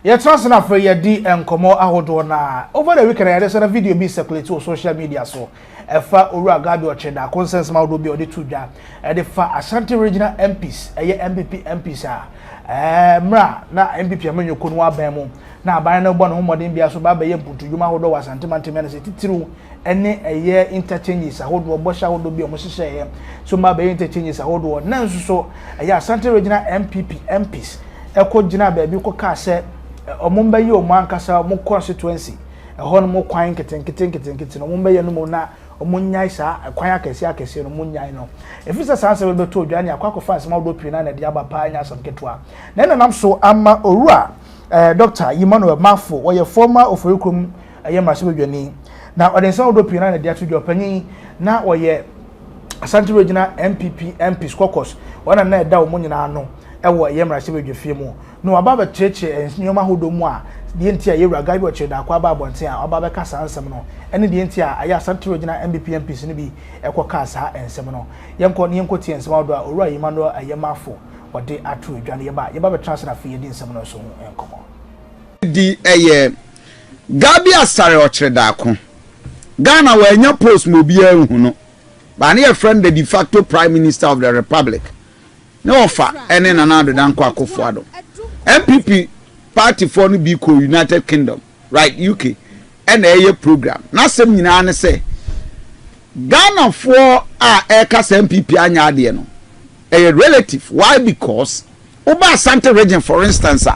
Yet transfer for your D and Como Ahodo na. Over the weekend, I saw a video be circulated on social media. So, a far Ura Gabby Otchere Darko consensus Maudo be on the Tuja, and the far Ashanti regional MPs, a MPP MPs Mra na MPP Amenyo Kunwa Bemo. Na by no one home in Bia so Baba Yempu to Yuma Hodo was antimantimenesi through any a year interchanges. I hold Bosha would be almost say so Baba interchanges. I hold one so a Ashanti regional MPP MPs. Eko Jina baby ko ka se omumba yi omu ankasa mo constituency ehon mo kwan keten omumba yi no mo na omunyai sa kwan akese no munyai no efisa sanse we beto odwane akwakọ fans ma do pina na dia bapa anya asam ketwa na nam so ama owura Dr. Emmanuel Mafo wo ye former oforikum ayemase bedwani na odensan do pina na dia to jopanyin na wo ye Ashanti regional MPP MPs Caucus wana na eda omunyina ano ewo ayemase bedwafie mu no ababa cheche nyoma hodo mu a de ntia yewura Gabby Otchere Darko aba abonten a aba be kasa ansem no ene de ntia aya Ashanti regional MPP MPs ni bi ekoka sa ensem no yenko tie ensem awdo a owura Emmanuel ayemafo ode atu edwane yeba be transfer afi yedi ensem no so enkomo di Gabby Otchere Darko Ghana wa nya post mo bia hu no ba na your friend the de facto prime minister of the republic no offer ene nanado danko akofo Adom MPP party for no be ko United Kingdom right UK and a program na sem nyina ne say Ghana for kasa MPP anya ade no a relative why because oba Asante region for instance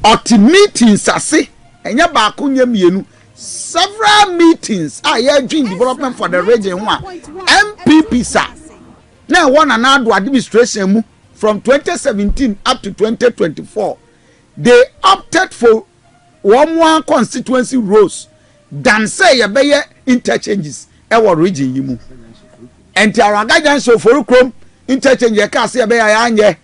ot meetings ase enya ba ko nya mienu several meetings ya dream development for the region one MPP sa na one another administration mu from 2017 up to 2024 they opted for one constituency roles than say yebeye interchanges ewo region yimu enti araga janso for krom interchange ka say yebeye anye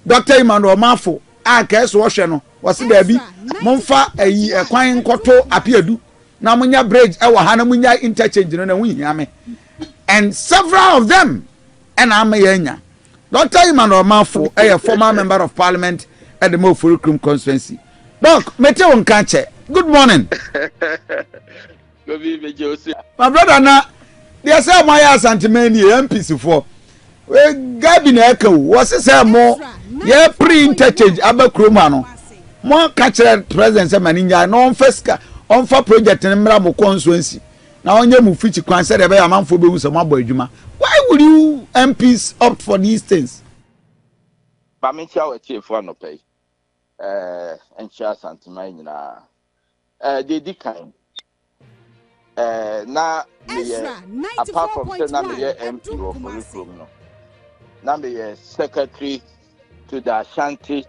Dr. Emmanuel Mafo keso wo hwe no wose da bi momfa ekwan nkoto apiadu na munya bridge ewo ha na munya interchange no na wuhia me and several of them and amayanya Dr. Emmanuel Mafo a former member of parliament at the Mofurukrum constituency. Doc, mete on kanche. Good morning. My brother na they say my Ashanti MPs for. We Gabby na eka was say more ye pre-interchange abakroma no. Mo kanche president say maninja no on for project in mra mo constituency. Na onye mu fichi kwan say be amanfo be hu so mabo adwuma. Why would you MPs opt for these things? Bamentia we chief one no pay. Encha santima nyina. They decline. Na apart from say na me MP of Kofi no. Na me secretary to the Ashanti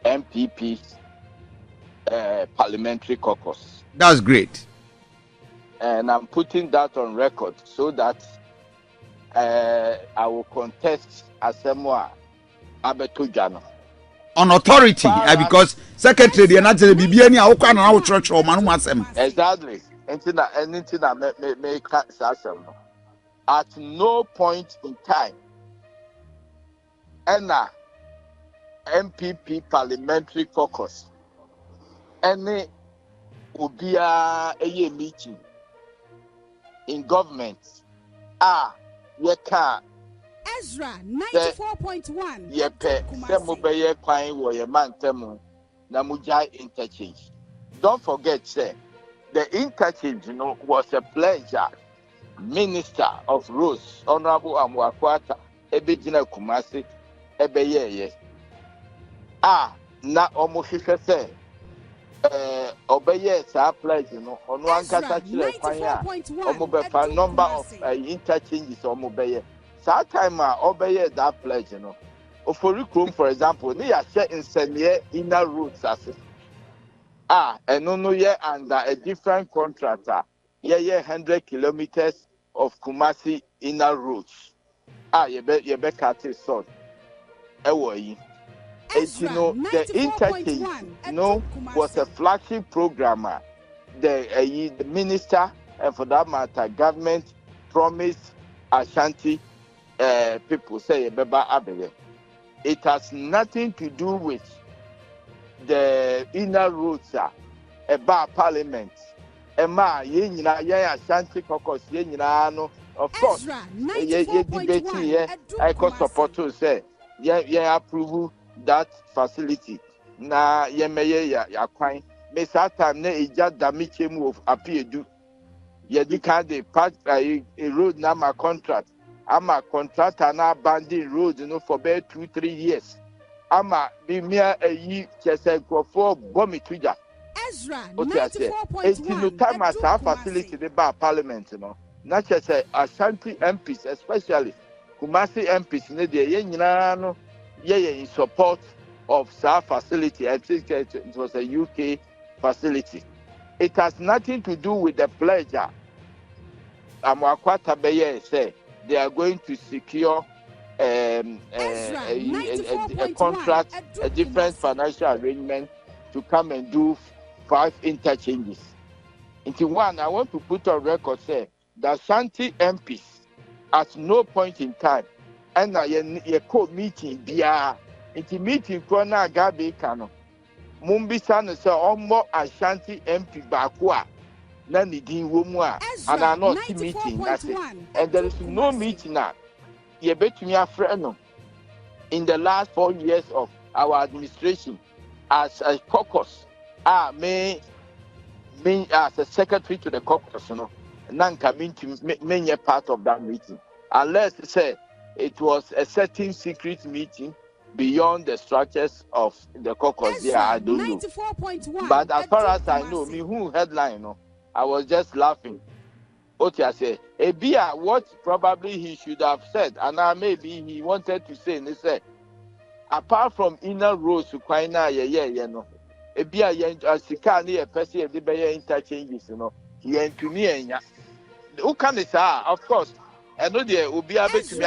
NPP parliamentary caucus. That's great. And I'm putting that on record so that I will contest Asemwa Abetujano. On authority, because secretary the another bibia ni awokwa na awotro o manu asem. Exactly. Anything that make asem no. At no point in time ENA MPP parliamentary caucus any obia eye meeting in government we can Ezra 94.1 yepe se mo be ye kwan wo ye mantemu na mujai interchange. Don't forget say the interchange was a pleasure minister of roads Honorable Amwakwata ebegina Kumasi ebeyeye na omohwehwe say obeye sa pledge onu ankasa kire kwan omo be fa number of interchanges omo beye that time obey that pledge Oforikrom for example ni ya share in inner routes as and no ye under a different contractor ye 100 kilometers of Kumasi inner routes ye be cut it short the interchange was a flagship program the minister and for that matter government promised Ashanti people say Beba Abele. It has nothing to do with the inner roads about parliament. Emma, Ashanti Caucus, no, of course, debate here. I could support to say, approve that facility. Na ya kwine. Me time ne ija damiche mu of appear do. Ye can de part a road na my contract. I'm a contractor na banding road, for about 2-3 years. Ama be mere a ye just for bomb trigger. Ezra, it's no time as our facility the bar parliament, Not just Ashanti MPs, especially Kumasi MPs, in support of our facility. I think it was a UK facility. It has nothing to do with the pledge. Amakwata Beye say they are going to secure a contract, a different financial arrangement to come and do 5 interchanges. Into one, I want to put on record say that Ashanti MPs at no point in time and a co-meeting bia into meeting Kwana Gabby Kano. Mumbi San say Omo Ashanti MP Bakwa Nani Din Womwa and are not meeting. That's it. And there is no meeting now. You bet me a friend in the last 4 years of our administration as a caucus. Me as a secretary to the caucus, none coming to many part of that meeting. Unless say it was a certain secret meeting beyond the structures of the caucus. Yeah, I don't know. But as far as I know, me who headline, I was just laughing. Otia say, Ebia, what probably he should have said, and maybe he wanted to say, and he said, apart from inner roads to Kwaina, Ebia sika ni a person of the interchanges, he and to me, who can say, of course, I know there will be able to me,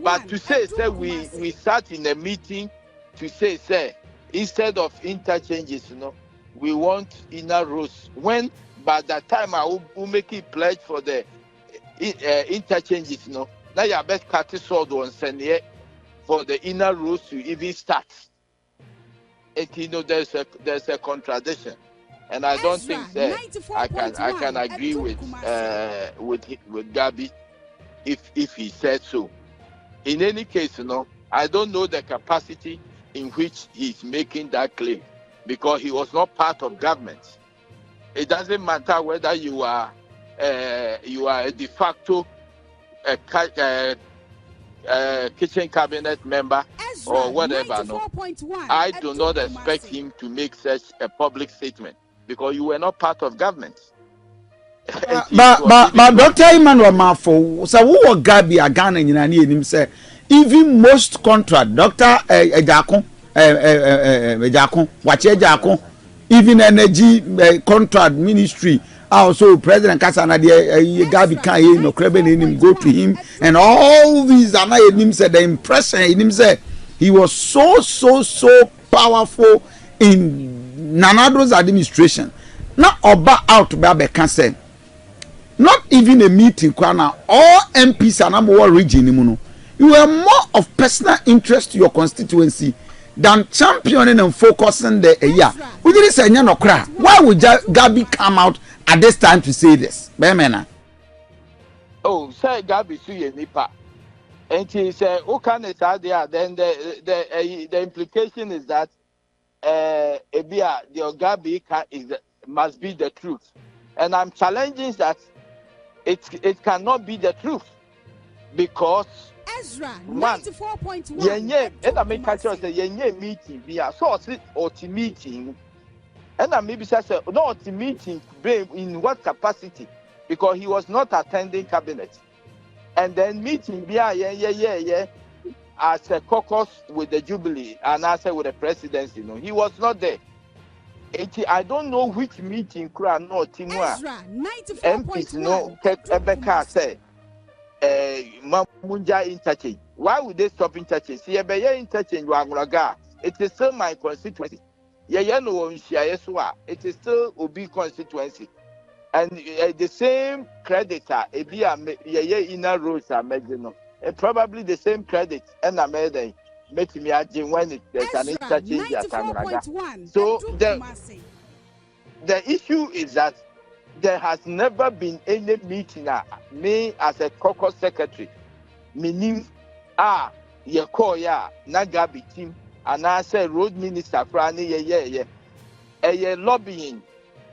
but to say, we sat in a meeting to say, instead of interchanges, we want inner roads. When by that time I will make it pledge for the interchanges, now you best cut it sword on send for the inner roads to even start. And there's a contradiction, and I don't think I can agree with Gabby if he said so. In any case, I don't know the capacity in which he's making that claim because he was not part of government. It doesn't matter whether you are a de facto kitchen cabinet member or whatever. I do not expect him to make such a public statement because you were not part of government. But Dr. Emmanuel Mafo, so who Gabby a Ghana in him say even most contract, Dr. Darko, Darko, even energy contract ministry. Also, President Kasana, Gabby can't no creben in him, go to him, and all these are not him said the impression in him said he was so powerful in Nanado's administration. Not about out by cancer. Not even a meeting, Kwana. All MPs are more region. You were more of personal interest to your constituency than championing and focusing the area. We didn't say no cry. Why would Gabby come out at this time to say this? Oh, say Gabby suye nipa. And he said, "Oh, can it there?" Then the implication is that Ebia the Gabby must be the truth, and I'm challenging that it cannot be the truth because Ezra 94.1 yenye and I make catch us yenye meeting via source or meeting and I maybe say no meeting in what capacity because he was not attending cabinet and then meeting via yeah as a caucus with the Jubilee and also with the presidency he was not there. I don't know which meeting crowd no Timwa MPs no Ebeka say Mamunja interchange. Why would they stop interchange? See, interchange Wangulaga. It is still my constituency. It is still Obi constituency. And the same creditor, inner roads are made, probably the same credit and I made Met me again when there's an interchange at Tamaraga. So the issue is that there has never been any meeting. Me as a caucus secretary, meaning Yekoya, Nagabi team, and I say road minister, Frani, lobbying.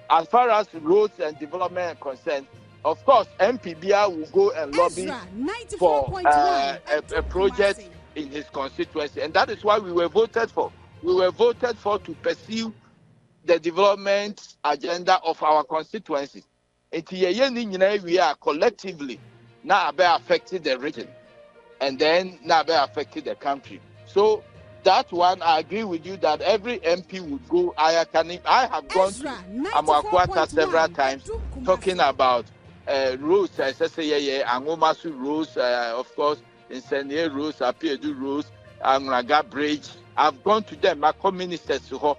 As far as roads and development are concerned, of course, MPBR will go and lobby for a project in his constituency, and that is why we were voted for. We were voted for to pursue the development agenda of our constituency. We are collectively now affected the region, and then now affected the country. So that one, I agree with you that every MP would go. I have gone to Amakwata several times talking about roads. I say Angomasu roads, of course, Insenia roads, Apiedu roads, Amraga Bridge. I've gone to them, my co-ministers to her.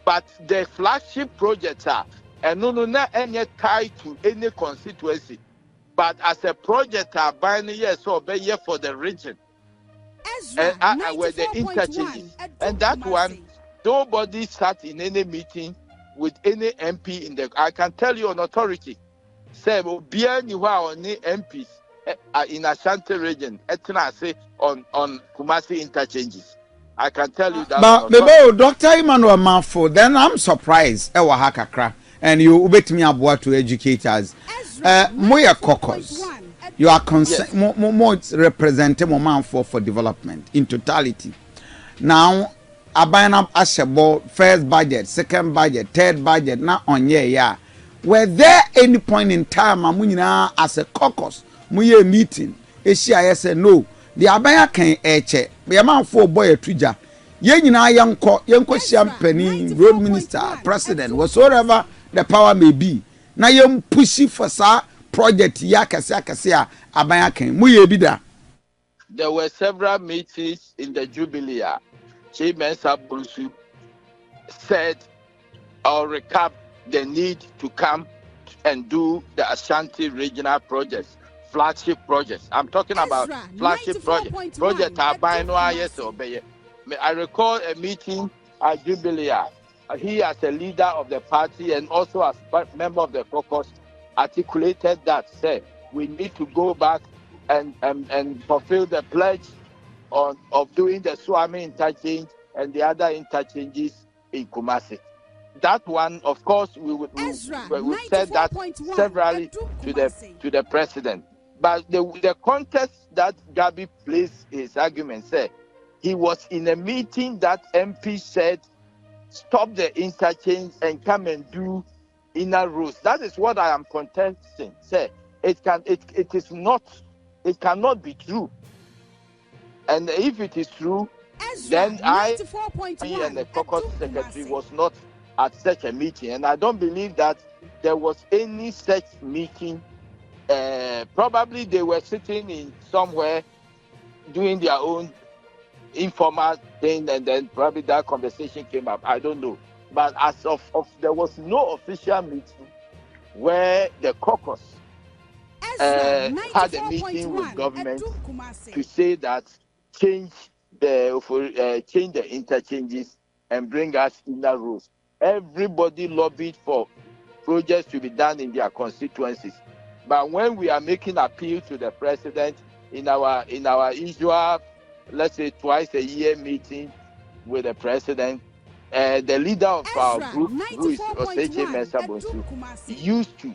But the flagship projects are and not any tied to any constituency, but as a project are buying yes or be here for the region. And where the interchanges, and that one, nobody sat in any meeting with any MP in the. I can tell you on authority, say Obinim on the MPs in Ashanti region, say on Kumasi interchanges. I can tell you that. But maybe Dr. Emmanuel Manfo, then I'm surprised. Hakakra, and you bet me about to educate us. Moya Caucus. You are concerned more representing man for development in totality. Now, Abina Ashabo, first budget, second budget, third budget, now on yeah. Were there any point in time Amunina as a caucus, Muye meeting, I said no, the Abaya can eche, the amount for boy a trigger. Yenina Yanko Champagne, road minister, president, whatsoever the power may be. Now you pushy for sa project Yakasia Abayake Muyebida. There were several meetings in the Jubilee. Chairman Sabrusu said or recap the need to come and do the Ashanti regional projects, flagship projects. I'm talking about flagship projects. Project Abino yes or I recall a meeting at Jubilee. He as a leader of the party and also as member of the caucus articulated that say we need to go back and fulfill the pledge of doing the Swami interchange and the other interchanges in Kumasi. That one, of course, we said that severally to the president. But the context that Gabby placed his argument said he was in a meeting that MP said stop the interchange and come and do inner roads. That is what I am contesting. Say it cannot be true. And if it is true, then I and the caucus secretary was not at such a meeting, and I don't believe that there was any such meeting. Probably they were sitting in somewhere doing their own informal thing, and then probably that conversation came up. I don't know. But as of there was no official meeting where the caucus had a meeting with government to say that change the interchanges and bring us inner roads. Everybody lobbied for projects to be done in their constituencies. But when we are making appeal to the president in our usual, let's say twice a year meeting with the president, the leader of our group, who is Oseche Mensah-Bonsu, used to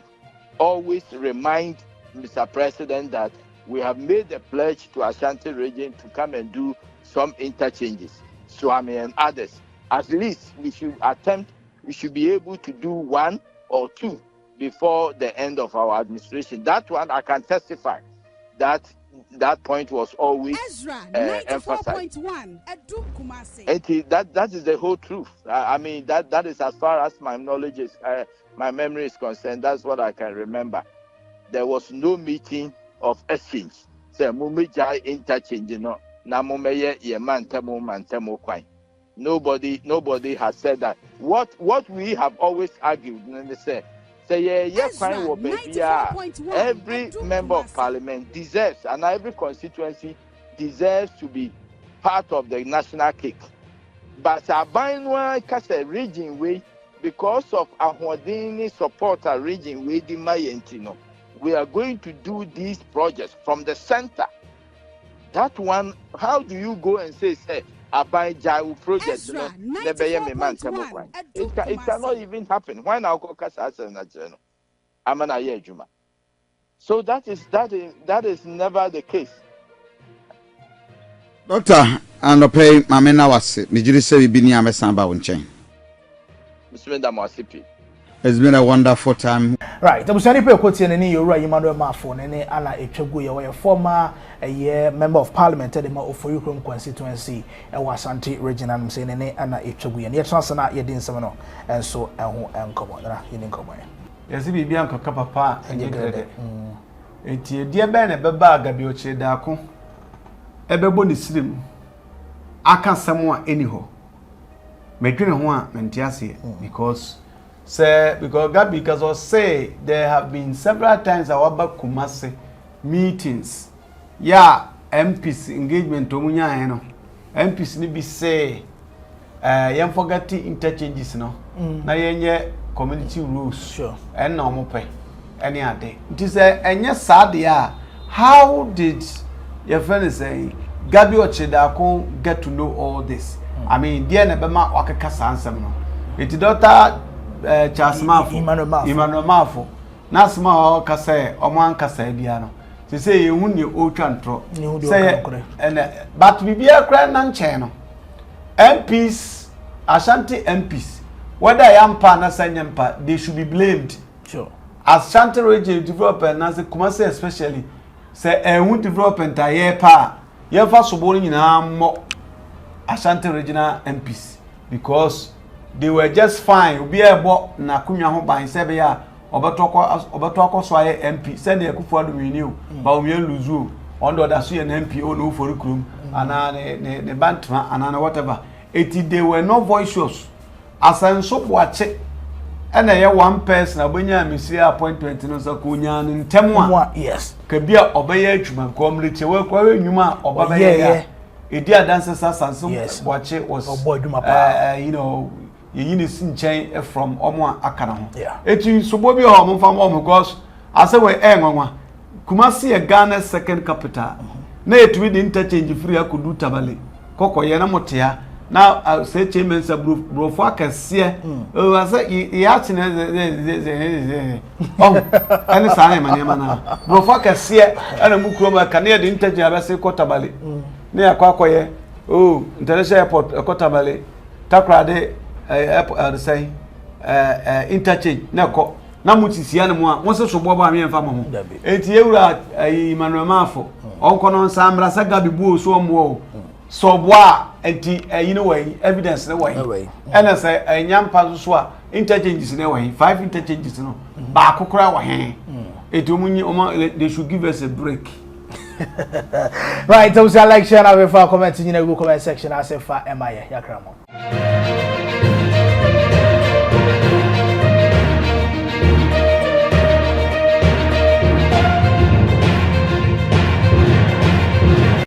always remind Mr. President that we have made a pledge to Ashanti region to come and do some interchanges, Swami and others. At least we should be able to do one or two before the end of our administration. That one I can testify that point was always emphasized. And that is the whole truth. I mean that is as far as my knowledge is, my memory is concerned. That's what I can remember. There was no meeting of exchange. Say mumijai interchange, na mumeye ye mantemo kwai. Nobody has said that. What we have always argued, and they say every member of parliament deserves, and every constituency deserves to be part of the national cake. But Abainwa Kasa region way, because of Ahwadini support a region way the Mayentino, we are going to do these projects from the center. That one, how do you go and say Abai Jau project? It cannot even happen. Why now Caucus as an agenda? Amana Juma. So that is never the case. Doctor, and pay Mamena was it. Did you say we been here Samba on chain? It's been a wonderful time. Right, the Musani Pekoti and you right, Emmanuel Mafon, and Anna Echeguya, a former member of parliament at the Oforium constituency, and was Ashanti regional, and saying Anna Echeguya, and yet Chancellor Yedin Samano, and so and come on, you didn't come on. Yes, if you be Uncle Papa and you get it. It's dear Ben, a baba, Gabby Otchere Darko. Everybody slim. I can't someone anyhow. Making one mentiasi because Gabby because say there have been several times our back Kumasi meetings. Yeah, MPs engagement to munya eno. MPs ni be say yam forgetting interchanges no. Na yenye community rules. Sure. And no more pay any other. It is a sad yeah. How did your friend is saying Gabby Otchere Darko get to know all this? I mean, dear Nebema Wakaka Sansam no. It's Dr. Charles Mafo, Emmanuel Mafo. Nasma Kase, Oman Kase Biano. To say you won your old chantro. Say, but we be a grand non channel. MPs, Ashanti MPs, whether I am partner, they should be blamed. Sure. Ashanti region developer, Nancy Kumasi especially, say, and won't develop entire pa. You first supporting in more Ashanti regional MPs because they were just fine. Be a bo na kunya ho ban sebe ya obatoko swaye MP send e kufuadu renew ba o me luzu on the so an MP o no for krum ana ne bantma ana whatever eti they were no voices asanso boache and a one person abanya misi appointment no so kunya ntemu a yes ka bia obeye adwuma community we kwa enwuma obabeye ya Idia dances Sanso Wache was you know you chain from Omo Akana. Yeah. It is Subobi or from because I say we Kumasi a Ghana's second capital. Nay to the interchange free I could do tabale. Coco Yana Motia. Now I say Chamberlain's a brofaka see. Oh, I say he asked oh, and it's Simon Brofaka see and a Mukroma Canadian interchange I say Cotabale. Near Quacoye, oh, International Airport, Cotabale, Takrade, airport, say, interchange, Nako, Namutis Yanamo, once a Soboba and Family. 8 years, Emmanuel Mafo, Okonon Sambra Sagabi Boo, so more, so bois, and you know, evidence the way. And I say, a young Pazuswa, interchanges in a way, 5 interchanges, no, Bakukra, it they should give us a break. Right, those are like share our comments in the comment section as if MIA Yakramo.